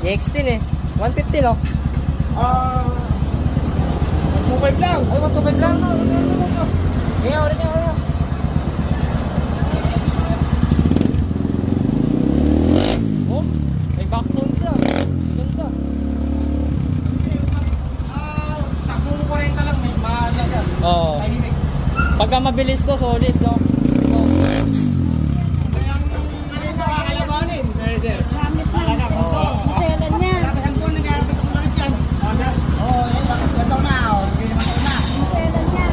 EX10 eh. 150 no? Ah, 2.5 lang. Ay, 125 lang. Kaya ulit niya, ulit. Oh, may backbone siya. Ganda. Takbo mo 40 lang, may maano ka. Oo. Tahimik. Pagka mabilis to, solid no? Kaya ang ano yung makakalabanin? Sir. Gamit lang. Maselan niya. Ang buwan nagkakapit ako lang dyan. Oo, eh, bakit ito na? Hindi naman ito na. Maselan niya.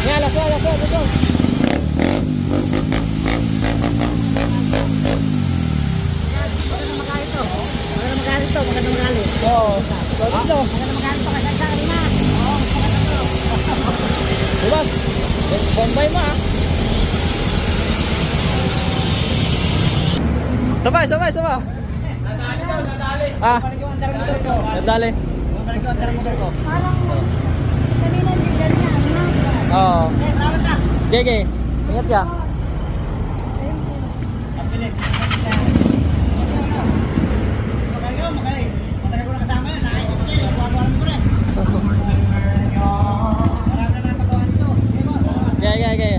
Yan, alas, alas, alas. Magandang magalit to. Magandang magalit to. Magandang magalit. Oo. Solid no? Magandang magalit to. Kasi sa kanina. Oo, magandang to. Diba? Bombay mo ah. Sabay, sabay, sabay. Nadali daw, nadali. Ah, Balik yung andar motor ko. nadali. Balik yung andar motor ko. Parang kanina hindi ganyan. Oo. Eh, salamat ka. Gege, ingat ka. Ang bilis. Magaling, magaling. Matagal ko na kasama yan. Nakikita ko yan. Buwan-buwan ko rin. Marami na napagawa nito. Gege, gege.